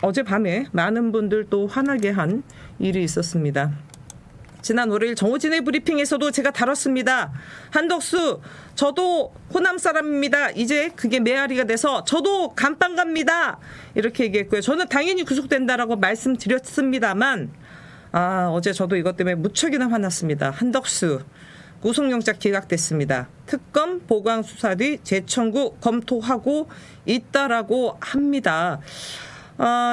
어젯밤에 많은 분들 또 화나게 한 일이 있었습니다. 지난 월요일 정호진의 브리핑에서도 제가 다뤘습니다. 한덕수, 저도 호남 사람입니다. 이제 그게 메아리가 돼서 저도 감방 갑니다. 이렇게 얘기했고요. 저는 당연히 구속된다라고 말씀드렸습니다만 어제 저도 이것 때문에 무척이나 화났습니다. 한덕수 구속영장 기각됐습니다. 특검 보강 수사 뒤 재청구 검토하고 있다라고 합니다.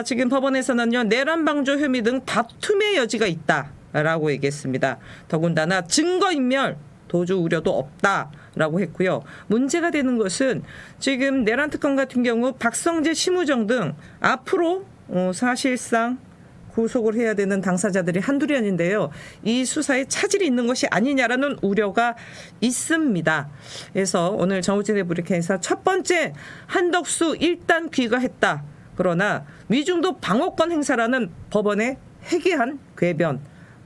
지금 법원에서는요, 내란 방조 혐의 등 다툼의 여지가 있다라고 얘기했습니다. 더군다나 증거인멸 도주 우려도 없다라고 했고요. 문제가 되는 것은 지금 내란 특검 같은 경우 박성재, 심우정 등 앞으로 사실상 구속을 해야 되는 당사자들이 한둘이 아닌데요. 이 수사에 차질이 있는 것이 아니냐라는 우려가 있습니다. 그래서 오늘 정호진의 브리핑에서 첫 번째, 한덕수 일단 귀가했다. 그러나 위중도 방어권 행사라는 법원의 해괴한 궤변,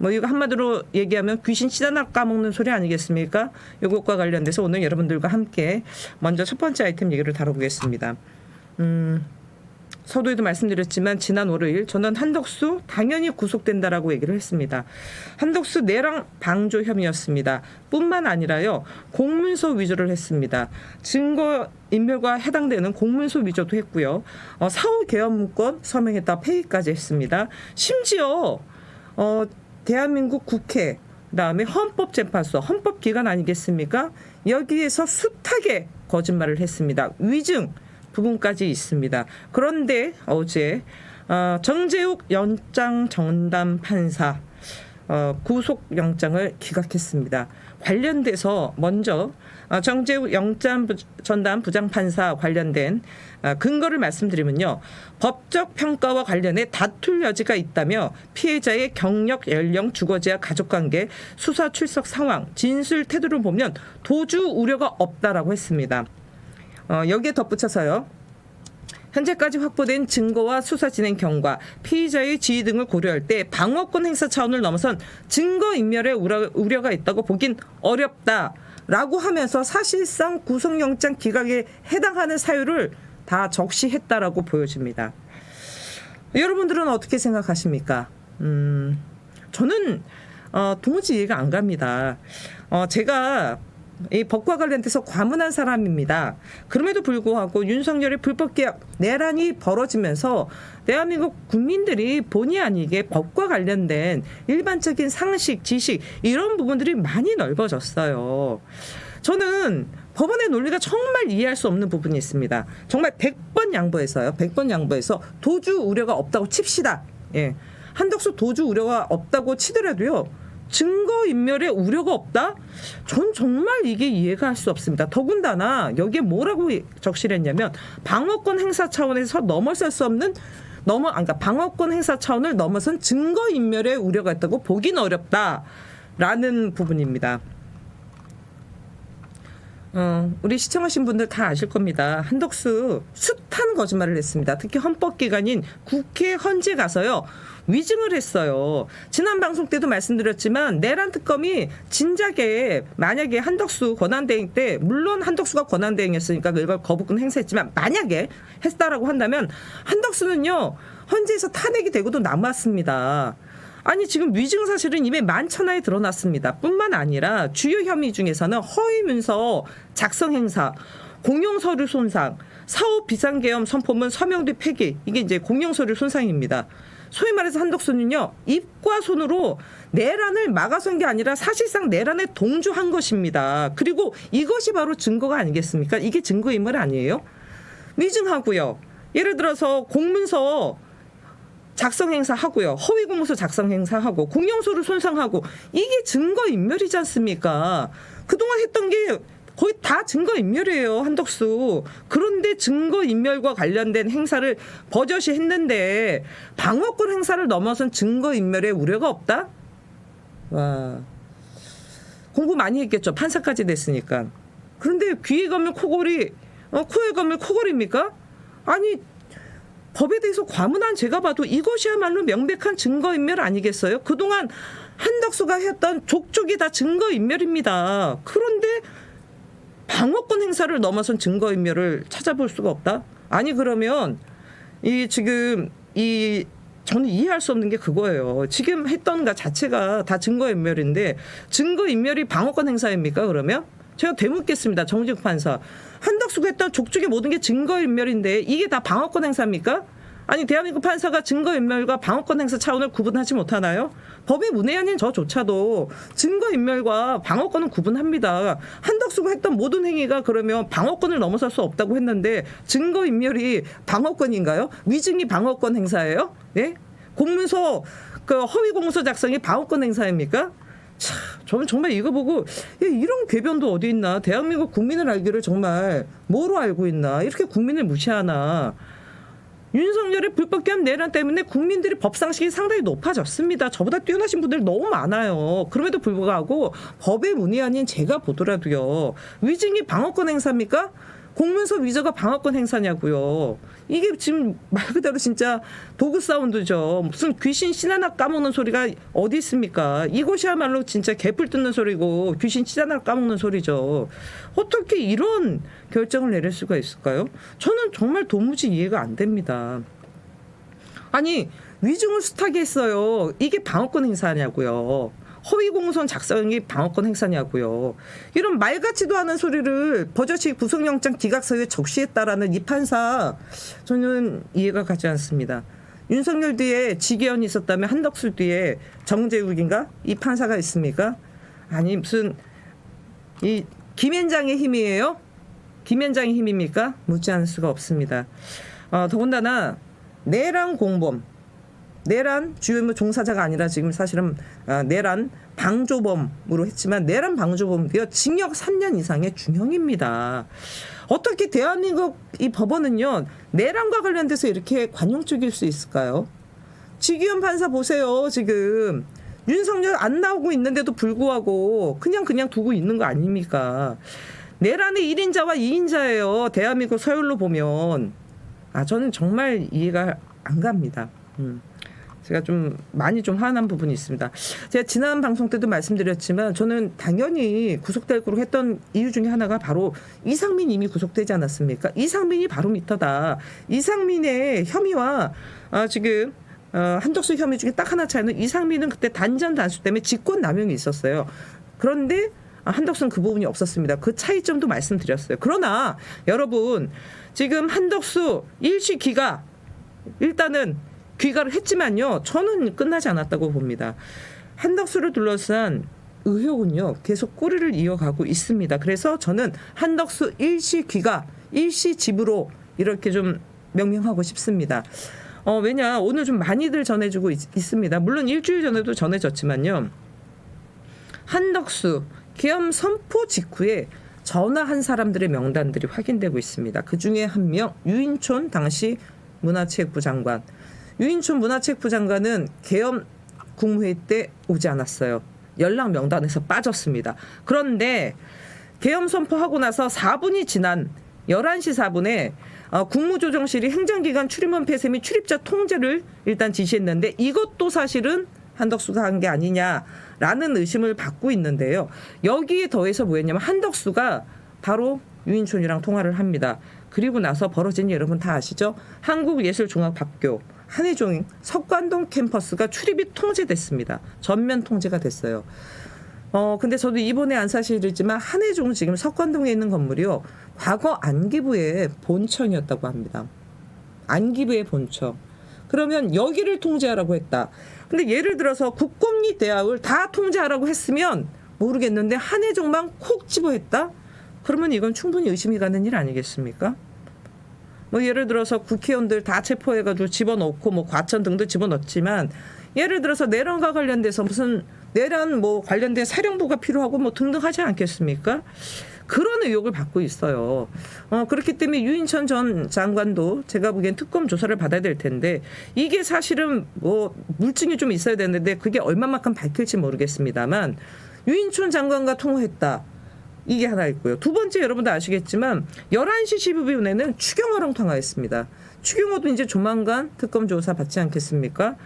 이거 한마디로 얘기하면 귀신 씨다나 까먹는 소리 아니겠습니까? 이것과 관련돼서 오늘 여러분들과 함께 먼저 첫 번째 아이템 얘기를 다뤄보겠습니다. 서두에도 말씀드렸지만 지난 월요일 저는 한덕수 당연히 구속된다라고 얘기를 했습니다. 한덕수 내란 방조 혐의였습니다. 뿐만 아니라요, 공문서 위조를 했습니다. 증거 인멸과 해당되는 공문서 위조도 했고요. 사후 개헌 문건 서명했다 폐기까지 했습니다. 심지어 대한민국 국회, 그다음에 헌법재판소, 헌법기관 아니겠습니까? 여기에서 숱하게 거짓말을 했습니다. 위증 부분까지 있습니다. 그런데 어제 정재욱 연장 전담 판사 구속영장을 기각했습니다. 관련돼서 먼저 정재욱 영장 전담 부장판사 관련된 근거를 말씀드리면요. 법적 평가와 관련해 다툴 여지가 있다며 피해자의 경력, 연령, 주거지와 가족관계, 수사 출석 상황, 진술 태도를 보면 도주 우려가 없다라고 했습니다. 여기에 덧붙여서요. 현재까지 확보된 증거와 수사 진행 경과, 피의자의 지위 등을 고려할 때 방어권 행사 차원을 넘어선 증거인멸의 우려가 있다고 보긴 어렵다라고 하면서 사실상 구속영장 기각에 해당하는 사유를 다 적시했다라고 보여집니다. 여러분들은 어떻게 생각하십니까? 저는 도무지 이해가 안 갑니다. 제가 이 법과 관련돼서 과문한 사람입니다. 그럼에도 불구하고 윤석열의 불법개혁 내란이 벌어지면서 대한민국 국민들이 본의 아니게 법과 관련된 일반적인 상식, 지식 이런 부분들이 많이 넓어졌어요. 저는 법원의 논리가 정말 이해할 수 없는 부분이 있습니다. 정말 100번 양보해서요. 100번 양보해서 도주 우려가 없다고 칩시다. 예. 한덕수 도주 우려가 없다고 치더라도요. 증거인멸의 우려가 없다? 전 정말 이게 이해가 할 수 없습니다. 더군다나 여기에 뭐라고 적시를 했냐면 방어권 행사 차원에서 넘어설 수 없는 그러니까 방어권 행사 차원을 넘어선 증거인멸의 우려가 있다고 보긴 어렵다라는 부분입니다. 우리 시청하신 분들 다 아실 겁니다. 한덕수 숱한 거짓말을 했습니다. 특히 헌법기관인 국회 헌재 가서요. 위증을 했어요. 지난 방송 때도 말씀드렸지만 내란 특검이 진작에 만약에 한덕수 권한대행 때 물론 한덕수가 권한대행이었으니까 이걸 거부권 행사했지만 만약에 했다라고 한다면 한덕수는요. 헌재에서 탄핵이 되고도 남았습니다. 아니 지금 위증 사실은 이미 만천하에 드러났습니다. 뿐만 아니라 주요 혐의 중에서는 허위 문서 작성 행사, 공용 서류 손상, 사후 비상계엄 선포문 서명 뒤 폐기, 이게 이제 공용 서류 손상입니다. 소위 말해서 한덕수는요, 입과 손으로 내란을 막아선 게 아니라 사실상 내란에 동조한 것입니다. 그리고 이것이 바로 증거가 아니겠습니까? 이게 증거인멸 아니에요? 위증하고요. 예를 들어서 공문서 작성 행사하고요. 허위 공문서 작성 행사하고 공용서류 손상하고 이게 증거인멸이지 않습니까? 그동안 했던 게 거의 다 증거인멸이에요. 한덕수. 그런데 증거인멸과 관련된 행사를 버젓이 했는데 방어권 행사를 넘어선 증거인멸의 우려가 없다? 와, 공부 많이 했겠죠. 판사까지 됐으니까. 그런데 귀에 감면 코골이, 코에 감면 코골입니까? 아니 법에 대해서 과문한 제가 봐도 이것이야말로 명백한 증거인멸 아니겠어요? 그동안 한덕수가 했던 족족이 다 증거인멸입니다. 그런데 방어권 행사를 넘어선 증거인멸을 찾아볼 수가 없다? 아니 그러면 이 지금 저는 이해할 수 없는 게 그거예요. 지금 했던 것 자체가 다 증거인멸인데 증거인멸이 방어권 행사입니까? 그러면 제가 되묻겠습니다. 정직 판사. 한덕수가 했던 족적의 모든 게 증거인멸인데 이게 다 방어권 행사입니까? 아니 대한민국 판사가 증거인멸과 방어권 행사 차원을 구분하지 못하나요? 법의 문외한인 저조차도 증거인멸과 방어권은 구분합니다. 한덕수가 했던 모든 행위가 그러면 방어권을 넘어설 수 없다고 했는데 증거인멸이 방어권인가요? 위증이 방어권 행사예요? 예? 공문서 허위 공문서 작성이 방어권 행사입니까? 참, 저는 정말 이거 보고 이런 궤변도 어디 있나? 대한민국 국민을 알기를 정말 뭐로 알고 있나? 이렇게 국민을 무시하나? 윤석열의 불법 개헌 내란 때문에 국민들이 법상식이 상당히 높아졌습니다. 저보다 뛰어나신 분들 너무 많아요. 그럼에도 불구하고 법의 문의아닌 제가 보더라도요. 위증이 방어권 행사입니까? 공문서 위조가 방어권 행사냐고요. 이게 지금 말 그대로 진짜 도구 사운드죠. 무슨 귀신 신 하나 까먹는 소리가 어디 있습니까? 이것이야말로 진짜 개뿔 뜯는 소리고 귀신 신 하나 까먹는 소리죠. 어떻게 이런 결정을 내릴 수가 있을까요? 저는 정말 도무지 이해가 안 됩니다. 아니 위증을 숱하게 했어요. 이게 방어권 행사냐고요. 허위 공무선 작성이 방어권 행사냐고요. 이런 말 같지도 않은 소리를 버젓이 구속영장 기각서유에 적시했다라는 이 판사 저는 이해가 가지 않습니다. 윤석열 뒤에 지기현이 있었다면 한덕수 뒤에 정재욱인가? 이 판사가 있습니까? 아니 무슨 이 김앤장의 힘이에요? 김앤장의 힘입니까? 묻지 않을 수가 없습니다. 더군다나 내란 공범 내란 주요 임무 종사자가 아니라 지금 사실은 내란 방조범으로 했지만 내란 방조범도요 징역 3년 이상의 중형입니다. 어떻게 대한민국 이 법원은요 내란과 관련돼서 이렇게 관용적일 수 있을까요? 지기현 판사 보세요. 지금 윤석열 안 나오고 있는데도 불구하고 그냥 두고 있는 거 아닙니까? 내란의 1인자와 2인자예요. 대한민국 서열로 보면. 저는 정말 이해가 안 갑니다. 제가 좀 많이 좀 화난 부분이 있습니다. 제가 지난 방송 때도 말씀드렸지만 저는 당연히 구속될 거로 했던 이유 중에 하나가 바로 이상민 이미 구속되지 않았습니까? 이상민이 바로 미터다. 이상민의 혐의와 지금 한덕수 혐의 중에 딱 하나 차이는 이상민은 그때 단전 단수 때문에 직권남용이 있었어요. 그런데 한덕수는 그 부분이 없었습니다. 그 차이점도 말씀드렸어요. 그러나 여러분 지금 한덕수 일시 귀가 일단은 귀가를 했지만요. 저는 끝나지 않았다고 봅니다. 한덕수를 둘러싼 의혹은요. 계속 꼬리를 이어가고 있습니다. 그래서 저는 한덕수 일시 귀가, 일시 집으로 이렇게 좀 명명하고 싶습니다. 왜냐 오늘 좀 많이들 전해주고 있습니다. 물론 일주일 전에도 전해졌지만요. 한덕수 계엄 선포 직후에 전화한 사람들의 명단들이 확인되고 있습니다. 그중에 한 명 유인촌 당시 문화체육부 장관. 유인촌 문화체육부 장관은 계엄 국무회의 때 오지 않았어요. 연락 명단에서 빠졌습니다. 그런데 계엄 선포하고 나서 4분이 지난 11시 4분에 국무조정실이 행정기관 출입문 폐쇄 및 출입자 통제를 일단 지시했는데 이것도 사실은 한덕수가 한 게 아니냐라는 의심을 받고 있는데요. 여기에 더해서 뭐였냐면 한덕수가 바로 유인촌이랑 통화를 합니다. 그리고 나서 벌어진 여러분 다 아시죠? 한국예술종합학교 한예종 석관동 캠퍼스가 출입이 통제됐습니다. 전면 통제가 됐어요. 근데 저도 이번에 안 사실이지만 한예종 지금 석관동에 있는 건물이요. 과거 안기부의 본청이었다고 합니다. 안기부의 본청. 그러면 여기를 통제하라고 했다. 근데 예를 들어서 국공립 대학을 다 통제하라고 했으면 모르겠는데 한예종만 콕 집어했다? 그러면 이건 충분히 의심이 가는 일 아니겠습니까? 뭐 예를 들어서 국회의원들 다 체포해가지고 집어넣고 뭐 과천 등도 집어넣지만 예를 들어서 내란과 관련돼서 무슨 내란 뭐 관련된 사령부가 필요하고 뭐 등등 하지 않겠습니까? 그런 의혹을 받고 있어요. 그렇기 때문에 유인천 전 장관도 제가 보기엔 특검 조사를 받아야 될 텐데 이게 사실은 뭐 물증이 좀 있어야 되는데 그게 얼마만큼 밝힐지 모르겠습니다만 유인천 장관과 통화했다. 이게 하나 있고요. 두 번째 여러분도 아시겠지만 11시 15분에는 추경호랑 통화했습니다. 추경호도 이제 조만간 특검 조사 받지 않겠습니까?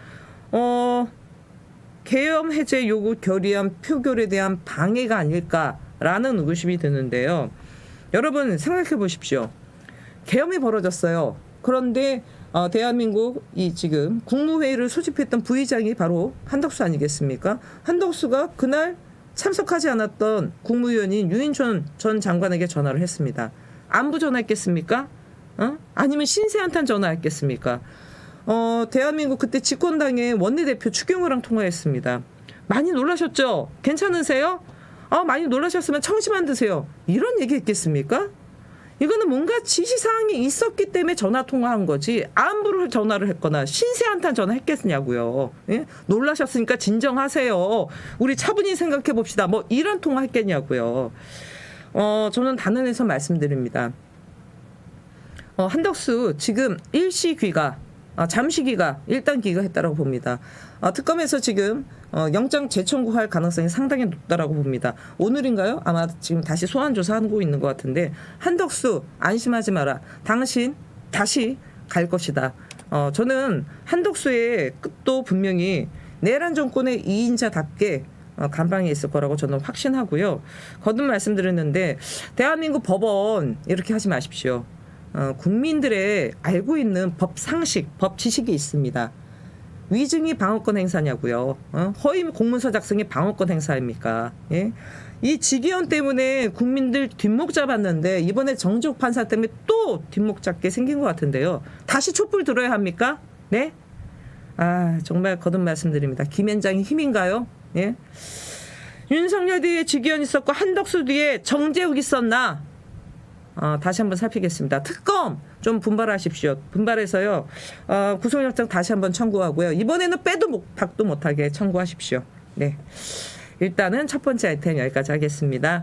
계엄 해제 요구 결의안 표결에 대한 방해가 아닐까라는 의구심이 드는데요. 여러분 생각해 보십시오. 계엄이 벌어졌어요. 그런데 대한민국 이 지금 국무회의를 소집했던 부의장이 바로 한덕수 아니겠습니까? 한덕수가 그날 참석하지 않았던 국무위원인 유인촌 전 장관에게 전화를 했습니다. 안부 전화했겠습니까? 아니면 신세한탄 전화했겠습니까? 대한민국 그때 집권당의 원내대표 추경호랑 통화했습니다. 많이 놀라셨죠? 괜찮으세요? 많이 놀라셨으면 청심환 드세요. 이런 얘기 했겠습니까? 이거는 뭔가 지시사항이 있었기 때문에 전화 통화한 거지 안부를 전화를 했거나 신세한탄 전화했겠냐고요. 예? 놀라셨으니까 진정하세요. 우리 차분히 생각해 봅시다. 뭐 이런 통화 했겠냐고요. 저는 단언해서 말씀드립니다. 한덕수 지금 일시 귀가 잠시 귀가 일단 귀가했다라고 봅니다. 특검에서 지금 영장 재청구할 가능성이 상당히 높다라고 봅니다. 오늘인가요? 아마 지금 다시 소환 조사하고 있는 것 같은데 한덕수 안심하지 마라. 당신 다시 갈 것이다. 저는 한덕수의 끝도 분명히 내란 정권의 2인자답게 감방에 있을 거라고 저는 확신하고요. 거듭 말씀드렸는데 대한민국 법원 이렇게 하지 마십시오. 국민들의 알고 있는 법 상식, 법 지식이 있습니다. 위증이 방어권 행사냐고요. 허위 공문서 작성이 방어권 행사입니까? 예? 이 직위원 때문에 국민들 뒷목 잡았는데 이번에 정지욱 판사 때문에 또 뒷목 잡게 생긴 것 같은데요. 다시 촛불 들어야 합니까? 네? 정말 거듭 말씀드립니다. 김현장의 힘인가요? 예? 윤석열 뒤에 직위원 있었고 한덕수 뒤에 정재욱 있었나? 다시 한번 살피겠습니다. 특검 좀 분발하십시오. 분발해서요. 구속영장 다시 한번 청구하고요. 이번에는 빼도 박도 못하게 청구하십시오. 네. 일단은 첫 번째 아이템 여기까지 하겠습니다.